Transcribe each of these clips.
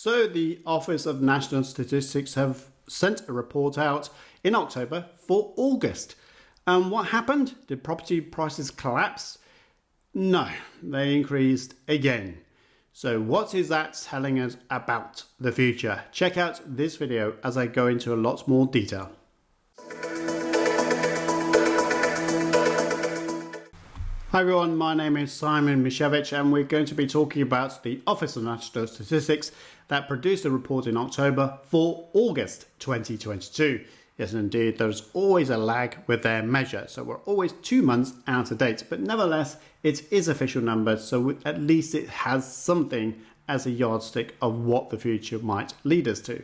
So the Office of National Statistics have sent a report out in October for August. And what happened? Did property prices collapse? No, they increased again. So what is that telling us about the future? Check out this video as I go into a lot more detail. Hi everyone, my name is Simon Misiewicz and we're going to be talking about the Office of National Statistics that produced a report in October for August 2022. Yes, indeed, there's always a lag with their measure, so we're always 2 months out of date, but nevertheless, it is official numbers, so at least it has something as a yardstick of what the future might lead us to.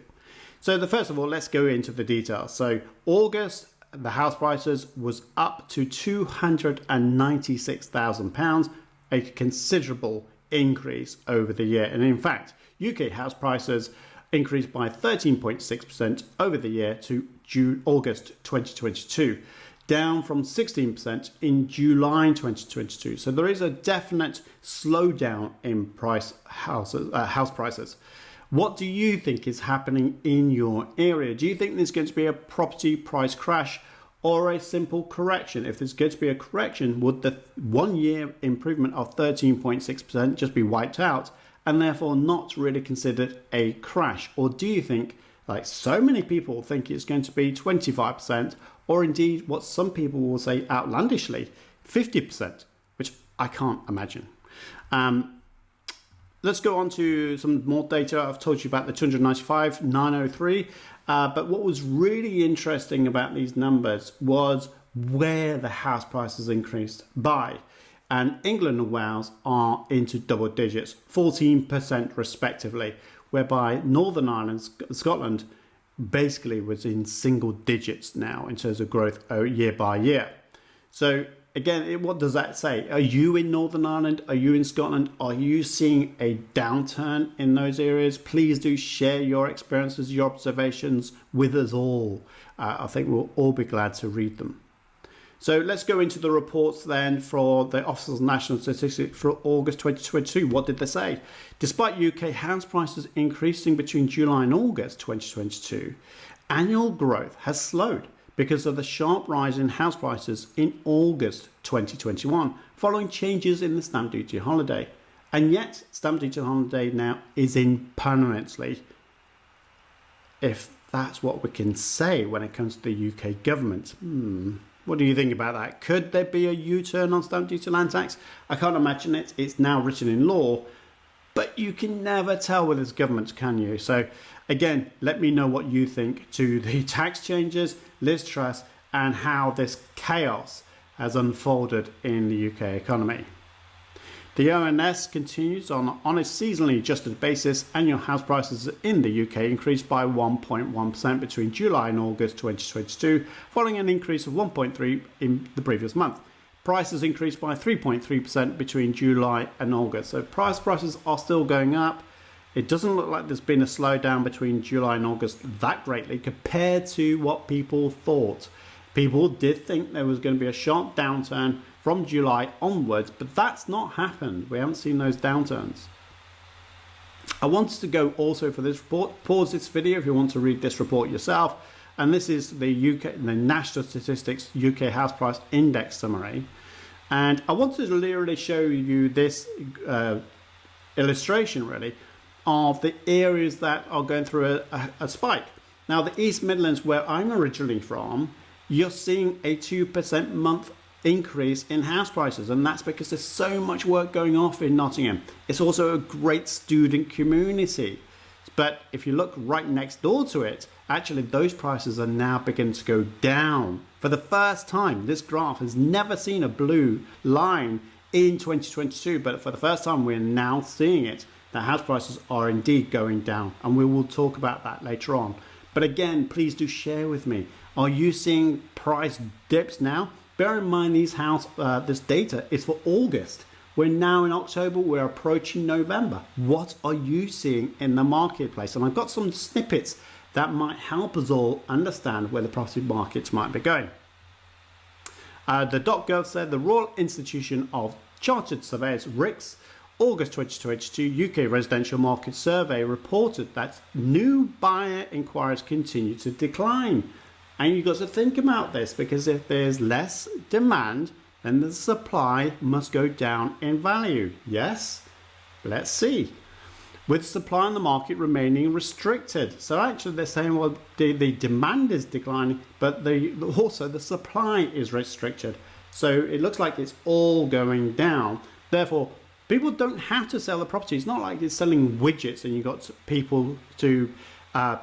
So first of all, let's go into the details. So August, the house prices was up to £296,000, a considerable increase over the year. And in fact, UK house prices increased by 13.6% over the year to August 2022, down from 16% in July 2022. So there is a definite slowdown in house prices. What do you think is happening in your area? Do you think there's going to be a property price crash or a simple correction? If there's going to be a correction, would the 1 year improvement of 13.6% just be wiped out and therefore not really considered a crash? Or do you think, like so many people think, it's going to be 25%, or indeed what some people will say outlandishly, 50%, which I can't imagine. Let's go on to some more data. I've told you about the 295,903, but what was really interesting about these numbers was where the house prices increased by. And England and Wales are into double digits, 14% respectively, whereby Northern Ireland, Scotland, basically was in single digits now in terms of growth year by year. So again, what does that say? Are you in Northern Ireland? Are you in Scotland? Are you seeing a downturn in those areas? Please do share your experiences, your observations with us all. I think we'll all be glad to read them. So let's go into the reports then for the Office of National Statistics for August 2022. What did they say? Despite UK house prices increasing between July and August 2022, annual growth has slowed because of the sharp rise in house prices in August 2021, following changes in the stamp duty holiday. And yet, stamp duty holiday now is in permanently, if that's what we can say when it comes to the UK government. What do you think about that? Could there be a U-turn on stamp duty land tax? I can't imagine it. It's now written in law, but you can never tell with this government, can you? So again, let me know what you think to the tax changes, Liz Truss, and how this chaos has unfolded in the UK economy. The ONS continues on a seasonally adjusted basis. Annual house prices in the UK increased by 1.1% between July and August 2022, following an increase of 1.3% in the previous month. Prices increased by 3.3% between July and August. So prices are still going up. It doesn't look like there's been a slowdown between July and August that greatly compared to what people thought. People did think there was going to be a sharp downturn from July onwards, but that's not happened. We haven't seen those downturns. I wanted to go also for this report. Pause this video if you want to read this report yourself. And this is the National Statistics UK House Price Index Summary. And I wanted to literally show you this illustration really of the areas that are going through a spike. Now the East Midlands, where I'm originally from, you're seeing a 2% month increase in house prices, and that's because there's so much work going on in Nottingham. It's also a great student community. But if you look right next door to it, actually those prices are now beginning to go down. For the first time, this graph has never seen a blue line in 2022, but for the first time we're now seeing it. The house prices are indeed going down, and we will talk about that later on. But again, please do share with me. Are you seeing price dips now? Bear in mind this data is for August. We're now in October, we're approaching November. What are you seeing in the marketplace? And I've got some snippets that might help us all understand where the property markets might be going. The .gov said the Royal Institution of Chartered Surveyors, RICS, August 2022 UK Residential Market Survey reported that new buyer inquiries continue to decline. And you've got to think about this, because if there's less demand, then the supply must go down in value. Yes? Let's see. With supply on the market remaining restricted. So actually they're saying, well, the demand is declining, but also the supply is restricted. So it looks like it's all going down. Therefore, people don't have to sell the property. It's not like it's selling widgets and you've got people to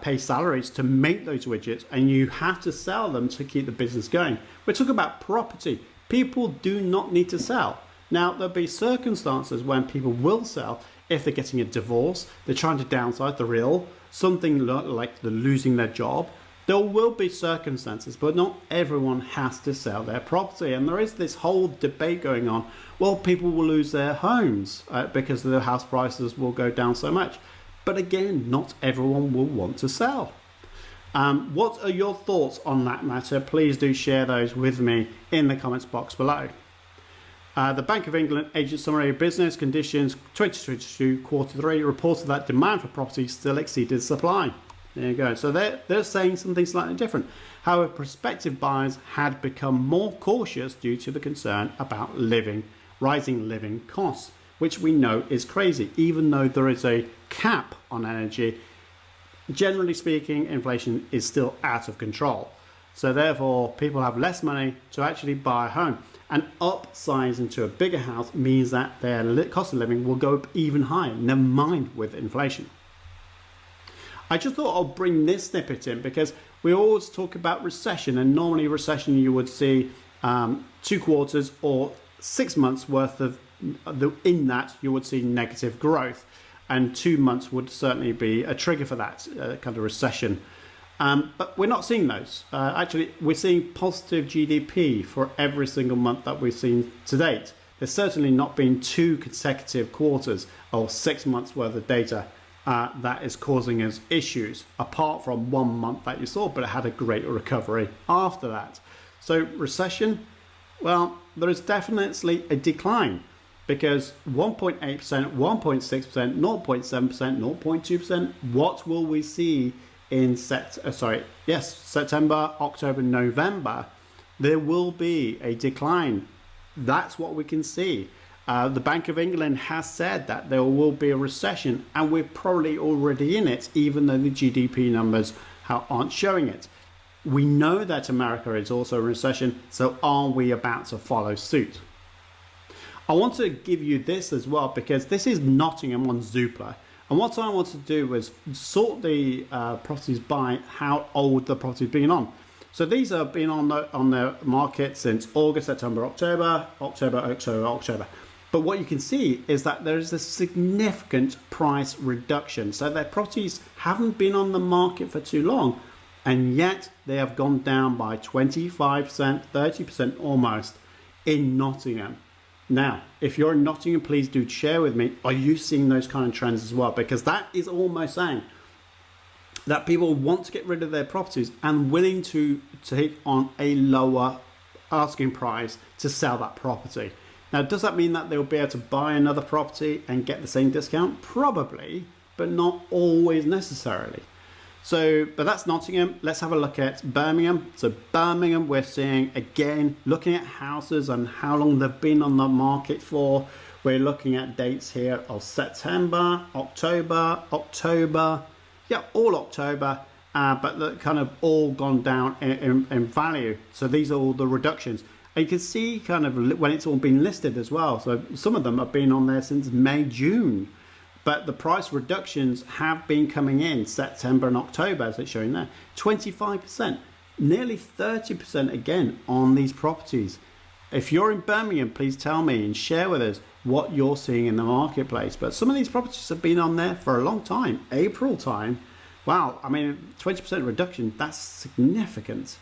pay salaries to make those widgets, and you have to sell them to keep the business going. We're talking about property. People do not need to sell. Now, there'll be circumstances when people will sell if they're getting a divorce, they're trying to downsize, they're ill, something like they're losing their job. There will be circumstances, but not everyone has to sell their property. And there is this whole debate going on. Well, people will lose their homes because the house prices will go down so much. But again, not everyone will want to sell. What are your thoughts on that matter? Please do share those with me in the comments box below. The Bank of England Agent Summary of Business Conditions 2022 Quarter 3 reported that demand for property still exceeded supply. There you go. So they're saying something slightly different. However, prospective buyers had become more cautious due to the concern about rising living costs, which we know is crazy. Even though there is a cap on energy, generally speaking, inflation is still out of control. So therefore, people have less money to actually buy a home. And upsizing to a bigger house means that their cost of living will go up even higher, never mind with inflation. I just thought I'll bring this snippet in because we always talk about recession, and normally recession you would see 2 quarters or 6 months worth of, in that you would see negative growth, and 2 months would certainly be a trigger for that kind of recession. But we're not seeing those. Actually, we're seeing positive GDP for every single month that we've seen to date. There's certainly not been 2 consecutive quarters or 6 months worth of data that is causing us issues, apart from 1 month that you saw, but it had a great recovery after that. So recession, well, there is definitely a decline, because 1.8%, 1.6%, 0.7%, 0.2%, what will we see in September, October, November? There will be a decline. That's what we can see. The Bank of England has said that there will be a recession, and we're probably already in it, even though the GDP numbers aren't showing it. We know that America is also in recession, so are we about to follow suit? I want to give you this as well, because this is Nottingham on Zoopla. And what I want to do was sort the properties by how old the property's been on. So these have been on the market since August, September, October. But what you can see is that there is a significant price reduction. So their properties haven't been on the market for too long, and yet they have gone down by 25%, 30% almost in Nottingham. Now, if you're in Nottingham, please do share with me, are you seeing those kind of trends as well? Because that is almost saying that people want to get rid of their properties and willing to take on a lower asking price to sell that property. Now, does that mean that they'll be able to buy another property and get the same discount? Probably, but not always necessarily. So, but that's Nottingham. Let's have a look at Birmingham. So Birmingham, we're seeing, again, looking at houses and how long they've been on the market for. We're looking at dates here of September, October, yeah, all October, but they're kind of all gone down in value. So these are all the reductions. And you can see kind of when it's all been listed as well. So some of them have been on there since May, June. But the price reductions have been coming in September and October, as it's showing there. 25%, nearly 30% again on these properties. If you're in Birmingham, please tell me and share with us what you're seeing in the marketplace. But some of these properties have been on there for a long time, April time. Wow, I mean, 20% reduction, that's significant.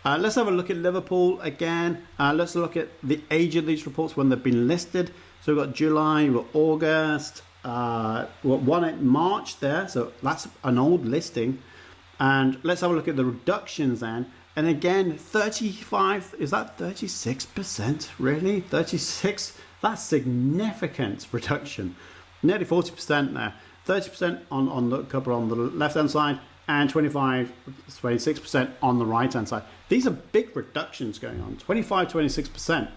Let's have a look at Liverpool again. Let's look at the age of these reports when they've been listed. So we've got July, we've got August, one at March there, so that's an old listing. And let's have a look at the reductions then. And again, 35, is that 36%? Really? 36 That's significant reduction. Nearly 40% there. 30% on the couple on the left-hand side and 26% on the right-hand side. These are big reductions going on. 26%.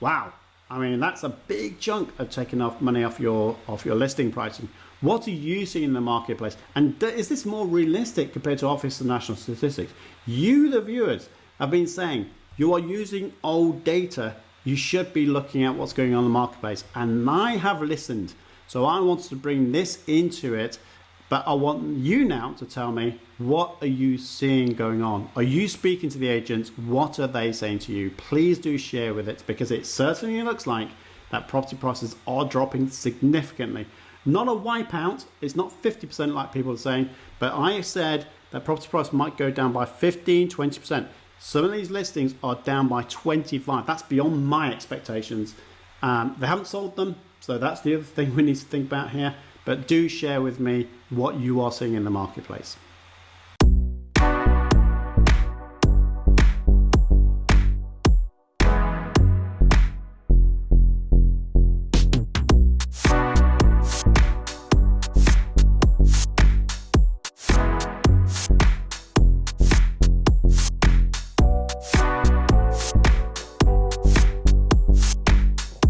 Wow. I mean, that's a big chunk of taking off money off your listing pricing. What are you seeing in the marketplace? And is this more realistic compared to Office of National Statistics? You, the viewers, have been saying you are using old data. You should be looking at what's going on in the marketplace. And I have listened. So I wanted to bring this into it, but I want you now to tell me, what are you seeing going on? Are you speaking to the agents? What are they saying to you? Please do share with it, because it certainly looks like that property prices are dropping significantly. Not a wipeout, it's not 50% like people are saying, but I said that property price might go down by 15, 20%. Some of these listings are down by 25. That's beyond my expectations. They haven't sold them. So that's the other thing we need to think about here. But do share with me what you are seeing in the marketplace.